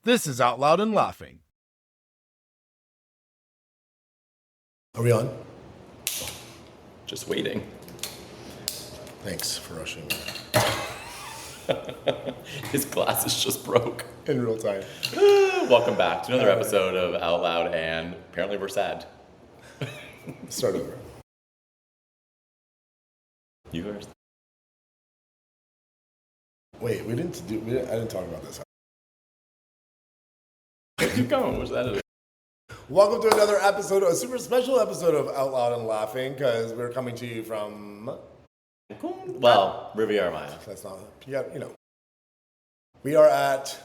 This is Out Loud and Laughing. Are we on? Just waiting. Thanks for rushing me. His glasses just broke. In real time. Welcome back to another episode of Out Loud, and apparently we're sad. Start over. You first. Wait, I didn't talk about this. Keep going. What's that? Welcome to another episode, a super special episode of Out Loud and Laughing, because we're coming to you from... Well, Riviera Maya. That's not... Yeah, you know. We are at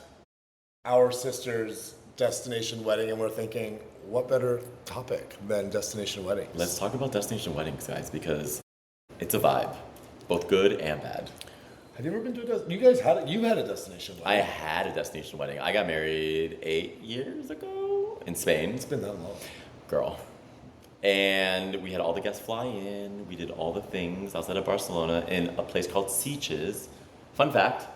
our sister's destination wedding, and we're thinking, what better topic than destination weddings? Let's talk about destination weddings, guys, because it's a vibe, both good and bad. Have you ever been to a destination? You had a destination wedding. I had a destination wedding. I got married 8 years ago in Spain. It's been that long. Girl. And we had all the guests fly in. We did all the things outside of Barcelona in a place called Sitges. Fun fact,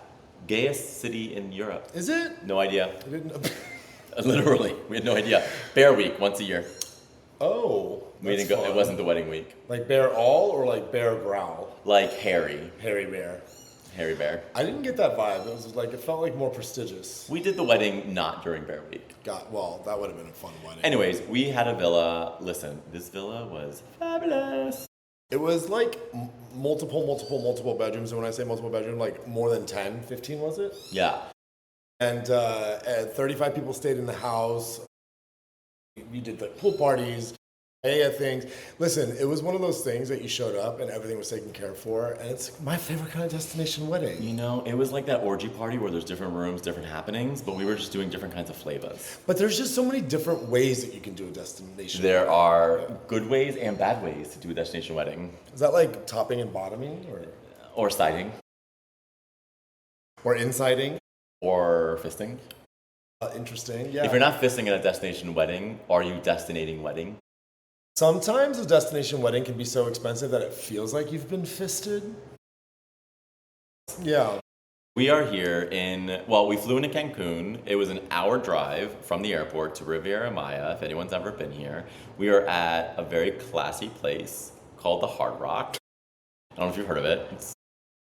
gayest city in Europe. Is it? No idea. I didn't know. Literally, we had no idea. Bear Week, once a year. Oh, We didn't go. It wasn't the wedding week. Like Bear All or like Bear Growl? Like Harry Bear. Bear. I didn't get that vibe. It felt like more prestigious. We did the wedding not during Bear Week. That would have been a fun wedding. Anyways, we had a villa. Listen, this villa was fabulous. It was like multiple bedrooms. And when I say multiple bedrooms, like more than 10, 15 was it? Yeah. And 35 people stayed in the house. We did the pool parties, things. Listen, it was one of those things that you showed up and everything was taken care for. And it's my favorite kind of destination wedding. You know, it was like that orgy party where there's different rooms, different happenings, but we were just doing different kinds of flavors. But there's just so many different ways that you can do a destination There wedding. are good ways and bad ways to do a destination wedding. Is that like topping and bottoming Or siding. or insiding? Or fisting. Interesting, yeah. If you're not fisting at a destination wedding, are you destinating wedding? Sometimes a destination wedding can be so expensive that it feels like you've been fisted. Yeah. We are here we flew into Cancun. It was an hour drive from the airport to Riviera Maya, if anyone's ever been here. We are at a very classy place called the Hard Rock. I don't know if you've heard of it. It's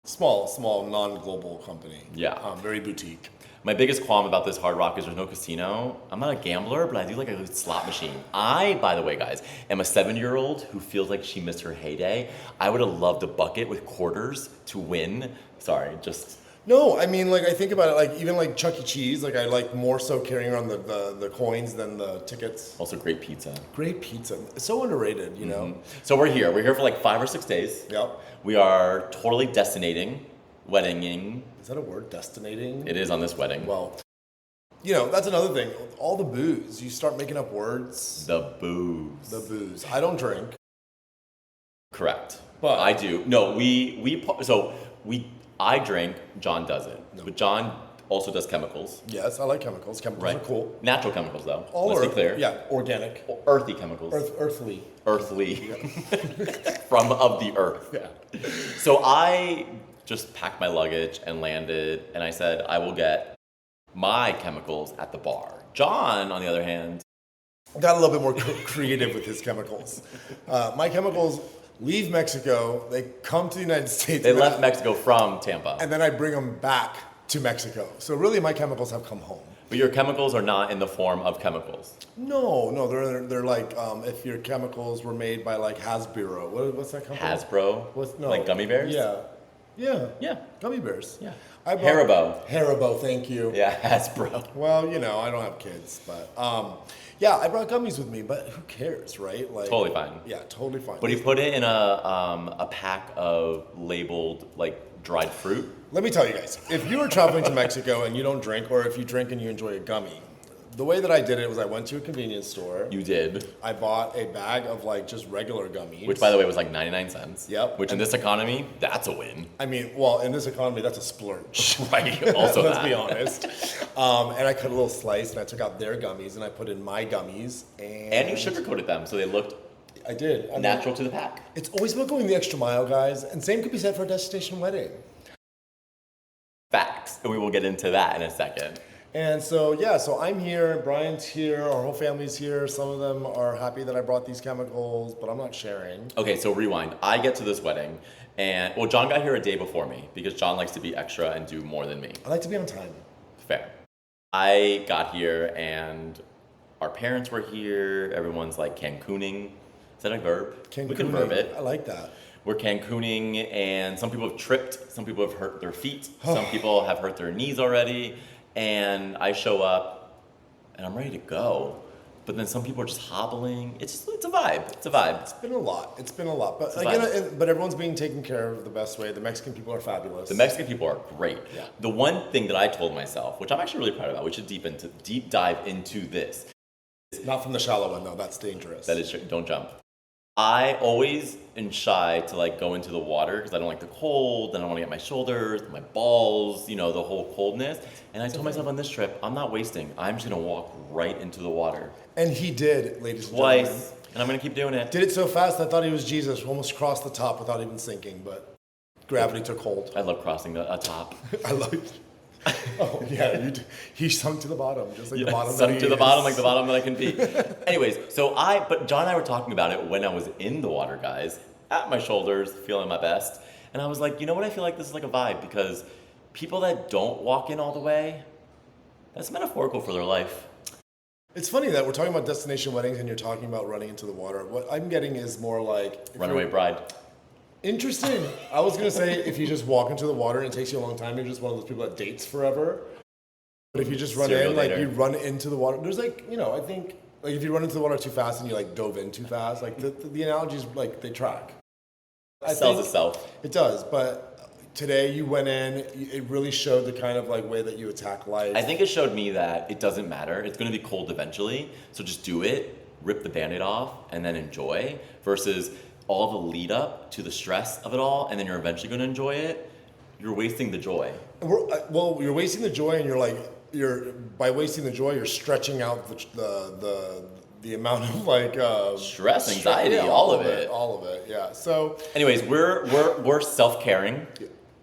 Small, non-global company. Yeah. Very boutique. My biggest qualm about this Hard Rock is there's no casino. I'm not a gambler, but I do like a good slot machine. I, by the way, guys, am a 7-year-old who feels like she missed her heyday. I would have loved a bucket with quarters to win. Sorry, just... No, I mean, I think about it, even Chuck E. Cheese, I like more so carrying around the coins than the tickets. Also great pizza. Great pizza. It's so underrated, you know? So we're here. We're here for like 5 or 6 days. Yep. We are totally destinating, weddinging. Is that a word? Destinating? It is on this wedding. Well, that's another thing. All the booze. You start making up words. The booze. The booze. I don't drink. Correct. But I do. No, I drink, John doesn't. No. But John also does chemicals. Yes, I like chemicals. Chemicals are cool. Natural chemicals, though. All Let's be clear. Yeah, organic. Earthy chemicals. Earthly. Earthly. From of the earth. Yeah. So I just packed my luggage and landed, and I said, I will get my chemicals at the bar. John, on the other hand, got a little bit more creative with his chemicals. My chemicals leave Mexico, they come to the United States. They left Mexico from Tampa. And then I bring them back to Mexico. So really my chemicals have come home. But your chemicals are not in the form of chemicals. No, they're like if your chemicals were made by like Hasbro. What's that company? Hasbro? Like gummy bears? Yeah. Gummy bears. Yeah. Haribo, thank you. Yeah, Hasbro. Well, I don't have kids, but I brought gummies with me, but who cares, right? Totally fine. Yeah, totally fine. But he put it in a pack of labeled dried fruit. Let me tell you guys, if you are traveling to Mexico and you don't drink, or if you drink and you enjoy a gummy, the way that I did it was I went to a convenience store. You did. I bought a bag of just regular gummies. Which, by the way, was 99 cents. Yep. Which in this economy, that's a win. I mean, well, in this economy, that's a splurge. Right. Also Let's be honest. And I cut a little slice and I took out their gummies and I put in my gummies. And you sugar-coated them so they looked I did. natural to the pack. It's always about going the extra mile, guys. And same could be said for a destination wedding. Facts. And we will get into that in a second. And so, yeah, so I'm here, Brian's here, our whole family's here. Some of them are happy that I brought these chemicals, but I'm not sharing. Okay, so rewind. I get to this wedding, and well, John got here a day before me because John likes to be extra and do more than me. I like to be on time. Fair. I got here, and our parents were here. Everyone's like Cancooning. Is that a verb? We can verb it. I like that. We're Cancooning, and some people have tripped. Some people have hurt their feet. Some people have hurt their knees already. And I show up, and I'm ready to go. But then some people are just hobbling. It's a vibe. It's a vibe. It's been a lot. But again, but everyone's being taken care of the best way. The Mexican people are fabulous. The Mexican people are great. Yeah. The one thing that I told myself, which I'm actually really proud about, we should deep dive into this. Not from the shallow one, though. That's dangerous. That is true. Don't jump. I always am shy to like go into the water because I don't like the cold. And I don't want to get my shoulders, my balls, the whole coldness. And I told myself on this trip, I'm not wasting. I'm just going to walk right into the water. And he did, ladies and gentlemen. Twice. And I'm going to keep doing it. Did it so fast, I thought he was Jesus. Almost crossed the top without even sinking, but gravity took hold. I love crossing a top. I love it. Oh, yeah, he sunk to the bottom, just like the bottom. Sunk to the bottom, like the bottom that I can be. Anyways, but John and I were talking about it when I was in the water, guys, at my shoulders, feeling my best. And I was like, you know what? I feel like this is like a vibe because people that don't walk in all the way, that's metaphorical for their life. It's funny that we're talking about destination weddings and you're talking about running into the water. What I'm getting is more like... Runaway bride. Interesting. I was going to say if you just walk into the water and it takes you a long time, you're just one of those people that dates forever. But if you just run in, like you run into the water, there's like, I think like if you run into the water too fast and you like dove in too fast, like the analogies, like they track. It sells itself. It does. But today you went in, it really showed the kind of like way that you attack life. I think it showed me that it doesn't matter. It's going to be cold eventually. So just do it, rip the Band-Aid off, and then enjoy versus all the lead up to the stress of it all, and then you're eventually going to enjoy it. You're wasting the joy. You're wasting the joy, and by wasting the joy, you're stretching out the amount of like stress, anxiety, all of it. Yeah. So, anyways, we're self-caring.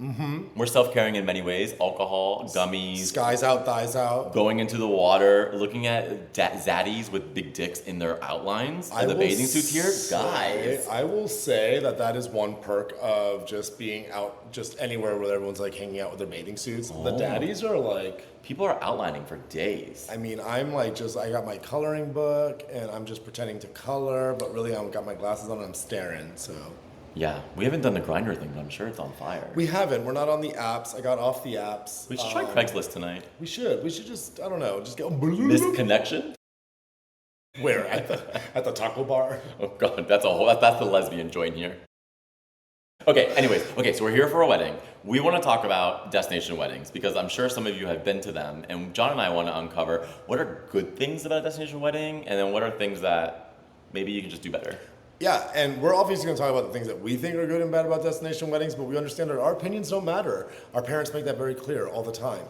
Mm-hmm. We're self-caring in many ways. Alcohol, gummies. Skies out, thighs out. Going into the water, looking at zaddies with big dicks in their outlines. And the bathing suits here, guys. I will say that is one perk of just being out just anywhere where everyone's like hanging out with their bathing suits. Oh. The daddies are like... People are outlining for days. I mean, I'm like I got my coloring book and I'm just pretending to color, but really I've got my glasses on and I'm staring, so... Yeah, we haven't done the Grindr thing, but I'm sure it's on fire. We haven't. We're not on the apps. I got off the apps. We should try Craigslist tonight. We should. We should just, I don't know, just go... Missed connection? Where? At the taco bar? Oh, God, that's the lesbian joint here. Okay, so we're here for a wedding. We want to talk about destination weddings because I'm sure some of you have been to them, and John and I want to uncover what are good things about a destination wedding, and then what are things that maybe you can just do better. Yeah, and we're obviously going to talk about the things that we think are good and bad about destination weddings, but we understand that our opinions don't matter. Our parents make that very clear all the time.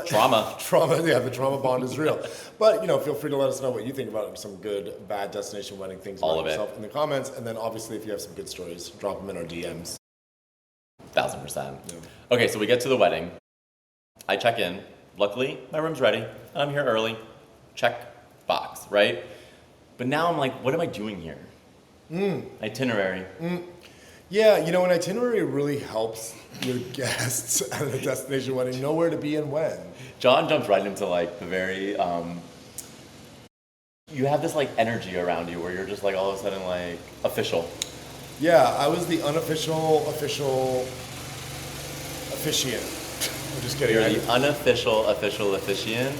Trauma, yeah, the trauma bond is real. But, feel free to let us know what you think about some good, bad destination wedding things about yourself in the comments. And then, obviously, if you have some good stories, drop them in our DMs. 1,000%. Yeah. Okay, so we get to the wedding. I check in. Luckily, my room's ready. I'm here early. Check box, right? But now I'm like, what am I doing here? Itinerary. Yeah, an itinerary really helps your guests at a destination wedding know where to be and when. John jumps right into like the very, you have this like energy around you where you're just like all of a sudden like official. Yeah, I was the unofficial officiant. I'm just kidding. You're the unofficial officiant.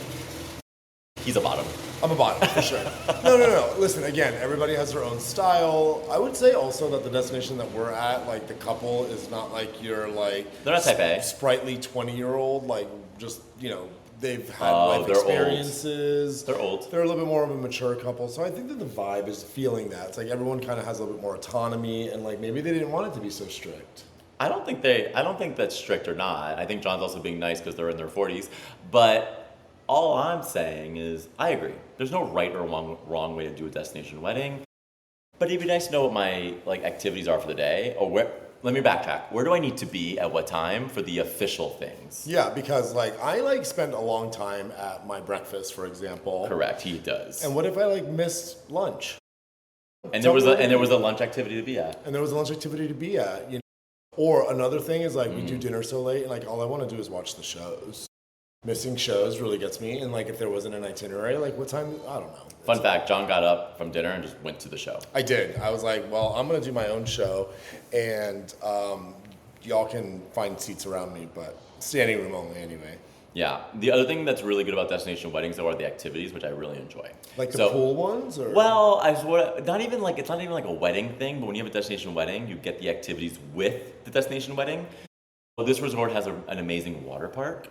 He's a bottom. I'm a bottom, for sure. No. Listen, again, everybody has their own style. I would say also that the destination that we're at, like the couple, is not like you're like... They're not type A. Sprightly 20-year-old, like just, they've had life experiences. They're old. They're a little bit more of a mature couple. So I think that the vibe is feeling that. It's like everyone kind of has a little bit more autonomy and like maybe they didn't want it to be so strict. I don't think that's strict or not. I think John's also being nice because they're in their 40s. But... all I'm saying is, I agree. There's no right or wrong way to do a destination wedding, but it'd be nice to know what my activities are for the day, or where let me backtrack. Where do I need to be at what time for the official things? Yeah, because like I like spent a long time at my breakfast, for example. Correct, he does. And what if I like missed lunch? And there was a lunch activity to be at. And there was a lunch activity to be at, you know. Or another thing is like we do dinner so late, and like all I want to do is watch the shows. Missing shows really gets me, and like if there wasn't an itinerary, like what time? I don't know. Fun fact: John got up from dinner and just went to the show. I did. I was like, well, I'm gonna do my own show, and y'all can find seats around me, but standing room only anyway. Yeah. The other thing that's really good about destination weddings though are the activities, which I really enjoy. Like the pool ones, or well, it's not even like a wedding thing, but when you have a destination wedding, you get the activities with the destination wedding. Well, this resort has an amazing water park.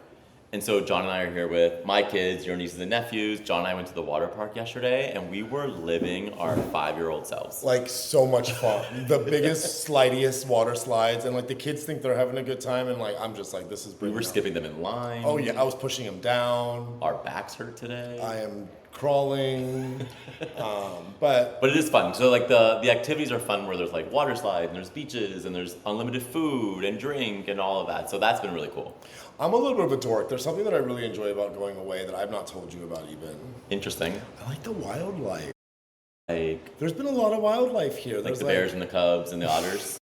And so John and I are here with my kids, your nieces and nephews. John and I went to the water park yesterday, and we were living our 5-year-old selves. Like so much fun. The biggest, slidiest water slides, and like the kids think they're having a good time, and like I'm just like, this is. We were skipping them in line. Oh yeah, I was pushing them down. Our backs hurt today. I am crawling, but it is fun. So like the activities are fun where there's like water slides and there's beaches and there's unlimited food and drink and all of that. So that's been really cool. I'm a little bit of a dork. There's something that I really enjoy about going away that I've not told you about even. Interesting. I like the wildlife. Like there's been a lot of wildlife here. Like the bears and the cubs and the otters.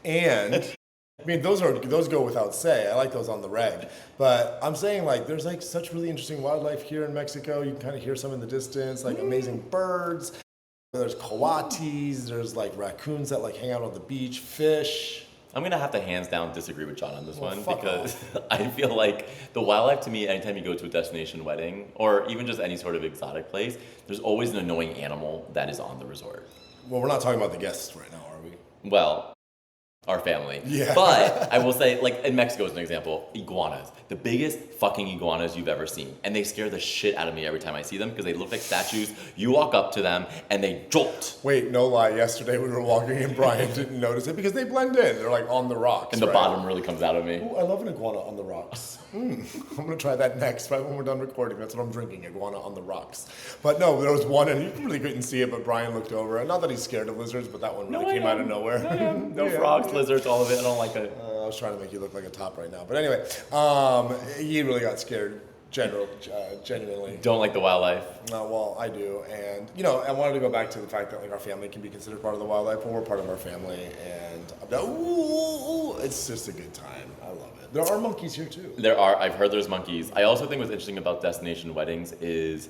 And I mean, those go without say. I like those on the reg. But I'm saying, like, there's, like, such really interesting wildlife here in Mexico. You can kind of hear some in the distance, like, amazing birds. There's coatis. There's, like, raccoons that, like, hang out on the beach, fish. I'm going to have to hands down disagree with John on this one because I feel like the wildlife to me, anytime you go to a destination wedding or even just any sort of exotic place, there's always an annoying animal that is on the resort. Well, we're not talking about the guests right now, are we? Well, our family. Yeah. But I will say, like, in Mexico as an example, iguanas. The biggest fucking iguanas you've ever seen. And they scare the shit out of me every time I see them because they look like statues. You walk up to them and they jolt. Wait, no lie. Yesterday we were walking and Bryan didn't notice it because they blend in. They're like on the rocks. And the bottom really comes out of me. Ooh, I love an iguana on the rocks. I'm going to try that next, right when we're done recording. That's what I'm drinking, iguana on the rocks. But no, there was one, and you really couldn't see it, but Bryan looked over. Not that he's scared of lizards, but that one really came out of nowhere. No frogs, lizards, all of it. I don't like it. I was trying to make you look like a top right now. But anyway, he really got scared, genuinely. Don't like the wildlife. Well, I do. And, you know, I wanted to go back to the fact that, like, our family can be considered part of the wildlife. Well, we're part of our family, and it's just a good time. I love it. There are monkeys here, too. There are. I've heard there's monkeys. I also think what's interesting about destination weddings is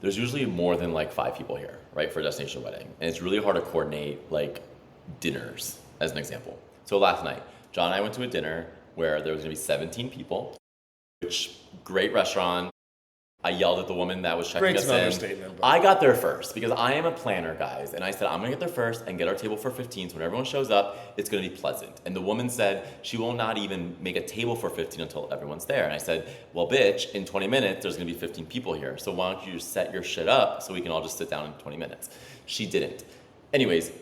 there's usually more than, like, 5 people here, right, for a destination wedding. And it's really hard to coordinate, like, dinners, as an example. So last night, John and I went to a dinner where there was going to be 17 people, which, great restaurant. I yelled at the woman that was checking us in. Understatement, I got there first because I am a planner, guys. And I said, I'm going to get there first and get our table for 15. So when everyone shows up, it's going to be pleasant. And the woman said she will not even make a table for 15 until everyone's there. And I said, well, bitch, in 20 minutes, there's going to be 15 people here. So why don't you just set your shit up so we can all just sit down in 20 minutes? She didn't. Anyways,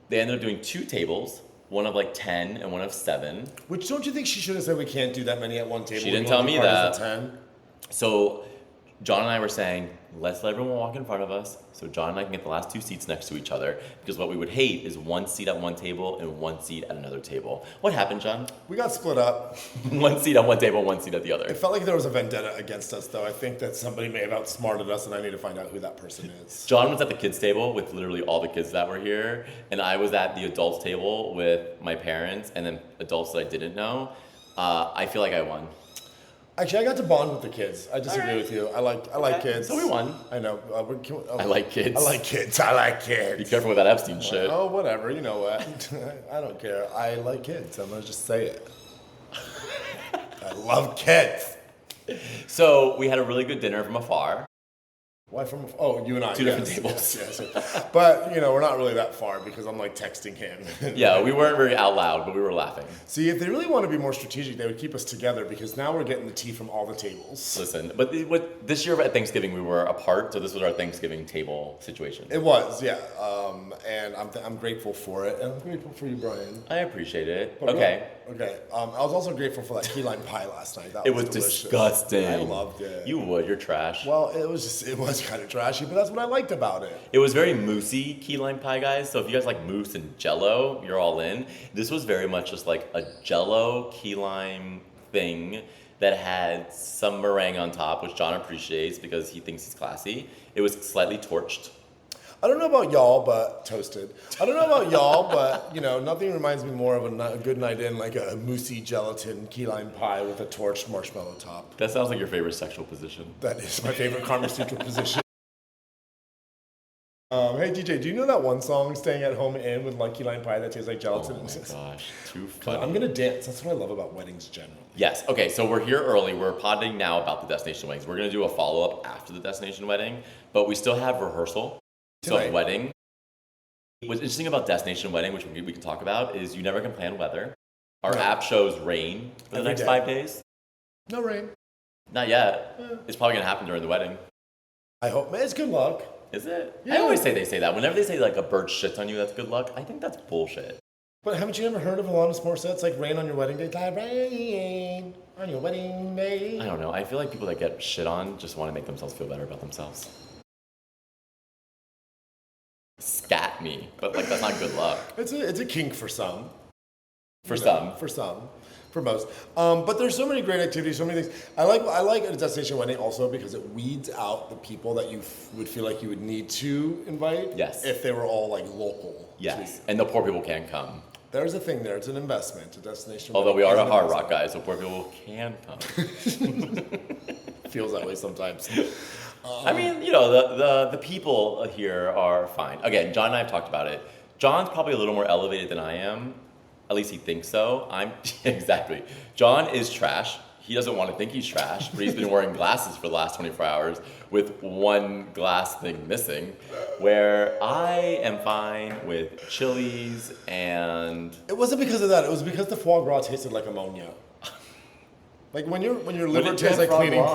they ended up doing 2 tables. One of like 10 and one of 7. Which, don't you think she should have said we can't do that many at one table? She didn't tell me that. 10? So John and I were saying, let's let everyone walk in front of us so John and I can get the last 2 seats next to each other. Because what we would hate is 1 seat at one table and 1 seat at another table. What happened, John? We got split up. 1 seat at one table, 1 seat at the other. It felt like there was a vendetta against us, though. I think that somebody may have outsmarted us, and I need to find out who that person is. John was at the kids' table with literally all the kids that were here. And I was at the adults' table with my parents and then adults that I didn't know. I feel like I won. Actually, I got to bond with the kids. I disagree with you. I like kids. So we won. I know. I like kids. I like kids. I like kids. Be careful with that Epstein shit. Oh, whatever. You know what? I don't care. I like kids. I'm going to just say it. I love kids. So we had a really good dinner from afar. Why from? Oh, you and I. 2 different tables. Yes. But, you know, we're not really that far because I'm like texting him. Yeah, we weren't very out loud, but we were laughing. See, if they really want to be more strategic, they would keep us together because now we're getting the tea from all the tables. Listen, but this year at Thanksgiving we were apart, so this was our Thanksgiving table situation. It was, yeah. And I'm grateful for it, and I'm grateful for you, Bryan. I appreciate it. But okay. Okay. I was also grateful for that key lime pie last night. That It was delicious. disgusting. I loved it. You would. You're trash. Well, it was kind of trashy, but that's what I liked about it. It was very moussey key lime pie, guys. So if you guys like mousse and jello, you're all in. This was very much just like a jello key lime thing that had some meringue on top, which John appreciates because he thinks he's classy. It was slightly torched. I don't know about y'all, but toasted. I don't know about y'all, but nothing reminds me more of a good night in like a moussey gelatin key lime pie with a torched marshmallow top. That sounds like your favorite sexual position. That is my favorite conversational position. Hey DJ, do you know that one song, "Staying at Home In" with like key lime pie that tastes like gelatin? Oh my gosh, too funny. I'm gonna dance. That's what I love about weddings generally. Yes. Okay. So we're here early. We're podding now about the destination weddings. We're gonna do a follow up after the destination wedding, but we still have rehearsal. Tonight. So wedding. What's interesting about destination wedding, which we can talk about, is you never can plan weather. Our app shows rain for the Every next day. 5 days. No rain. Not yet. It's probably gonna happen during the wedding. I hope. Man, it's good luck. Is it? Yeah. I always say they say that. Whenever they say like a bird shits on you, that's good luck. I think that's bullshit. But haven't you ever heard of Alanis Morissette's like "Rain on Your Wedding Day"? Like, rain on your wedding day. I don't know. I feel like people that get shit on just want to make themselves feel better about themselves. Scat me, but like that's not good luck. It's a kink for some. For some. For some. For most. But there's so many great activities, so many things. I like a destination wedding also because it weeds out the people that you would feel like you would need to invite. Yes. If they were all like local. Yes, and the poor people can't come. There's a thing there. It's an investment. A destination. Although we wedding are is a an Hard Rock investment. guy, so poor people can come. Feels that way sometimes. I mean, the people here are fine. Again, John and I have talked about it. John's probably a little more elevated than I am. At least he thinks so. Exactly. John is trash. He doesn't want to think he's trash, but he's been wearing glasses for the last 24 hours with one glass thing missing. Where I am fine with chilies and It wasn't because of that. It was because the foie gras tasted like ammonia. Like when your liver tastes like cleaning.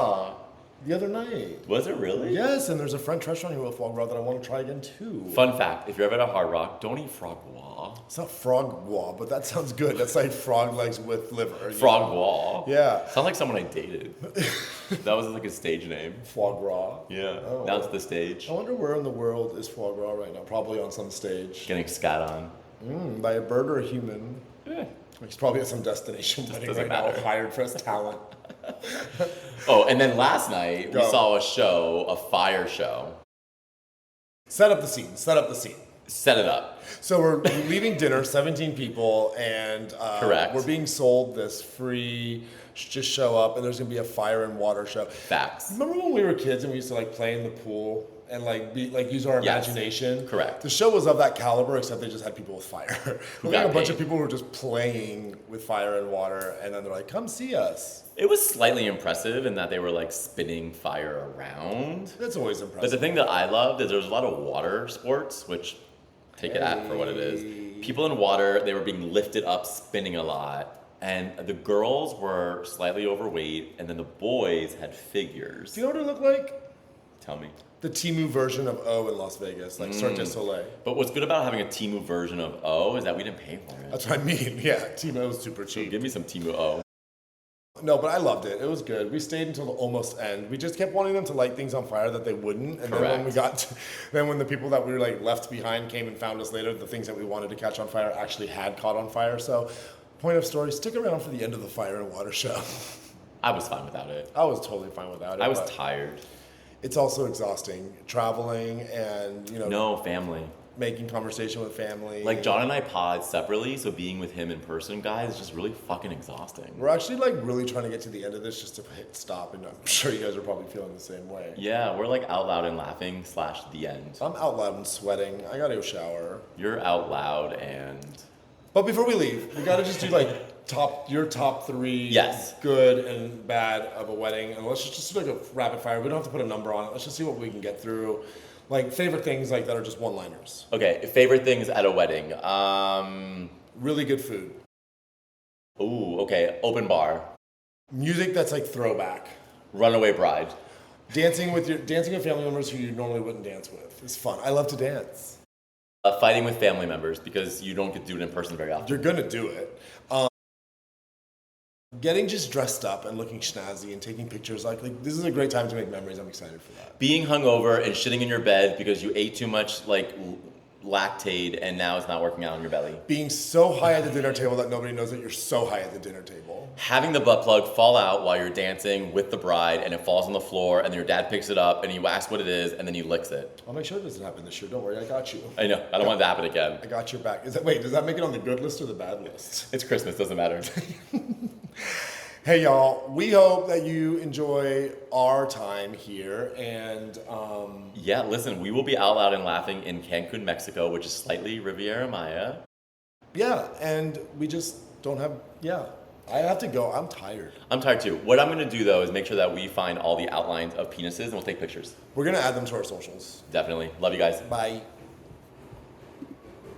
The other night. Was it really? Yes, and there's a French restaurant here with foie gras that I want to try again too. Fun fact: if you're ever at a Hard Rock, don't eat frog gras. It's not frog gras, but that sounds good. That's like frog legs with liver. Frog gras. Yeah. Sounds like someone I dated. That was like a stage name. Foie gras. Yeah. Oh. Now it's the stage. I wonder where in the world is foie gras right now. Probably on some stage. Getting scat on. By a bird or a human. Yeah. He's probably at some destination wedding doesn't right now, matter. hired for his talent. Oh, and then last night we Go. saw a fire show. Set up the scene. Set up the scene. Set it up. So we're leaving dinner, 17 people, and Correct. we're being sold this free, just show up, and there's going to be a fire and water show. Facts. Remember when we were kids and we used to like play in the pool and like use our Yes. imagination? Correct. The show was of that caliber, except they just had people with fire. Who Like got a bunch paid. of people who were just playing with fire and water, and then they're like, "Come see us." It was slightly impressive in that they were like spinning fire around. That's always But the impressive. thing that I loved is there was a lot of water sports, which take it at for what it is. People in water, they were being lifted up, spinning a lot. And the girls were slightly overweight, and then the boys had figures. Do you know what it looked like? Tell me. The Temu version of O in Las Vegas, like Cirque du Soleil. But what's good about having a Temu version of O is that we didn't pay for it. That's what I mean. Yeah, Temu was super cheap. Give me some Temu O. No, but I loved it. It was good. We stayed until the almost end. We just kept wanting them to light things on fire that they wouldn't. And then when we then when the people that we were like left behind came and found us later, the things that we wanted to catch on fire actually had caught on fire. So, point of story: stick around for the end of the fire and water show. I was fine without it. I was totally fine without it. I was but tired. It's also exhausting traveling and No, family. making conversation with family. Like John and I pod separately, so being with him in person, guys, is just really fucking exhausting. We're actually like really trying to get to the end of this just to hit stop, and I'm sure you guys are probably feeling the same way. Yeah, we're like out loud and laughing / the end. I'm out loud and sweating. I gotta go shower. You're out loud and But before we leave, we gotta just do like your top 3 Yes. good and bad of a wedding, and let's just do like a rapid fire. We don't have to put a number on it. Let's just see what we can get through. Like favorite things like that are just one-liners. okay, favorite things at a wedding. Really good food. Ooh, okay, open bar. Music that's like throwback. Runaway bride. Dancing with family members who you normally wouldn't dance with. It's fun. I love to dance. Fighting with family members because you don't get to do it in person very often. You're gonna do it. getting just dressed up and looking snazzy and taking pictures. Like this is a great time to make memories. I'm excited for that. Being hungover and shitting in your bed because you ate too much like lactate and now it's not working out on your belly. Being so high at the dinner table that nobody knows that you're so high at the dinner table. Having the butt plug fall out while you're dancing with the bride and it falls on the floor and then your dad picks it up and he asks what it is and then he licks it. I'll make sure it doesn't happen this year. Don't worry, I got you. I know. I don't want it to happen again. I got your back. Wait, does that make it on the good list or the bad list? It's Christmas. Doesn't matter. Hey y'all, we hope that you enjoy our time here and yeah, listen, we will be out loud and laughing in Cancun, Mexico, which is slightly Riviera Maya. Yeah, and we just don't have I have to go. I'm tired. I'm tired too. What I'm gonna do though is make sure that we find all the outlines of penises and we'll take pictures. We're gonna add them to our socials. Definitely. Love you guys. Bye.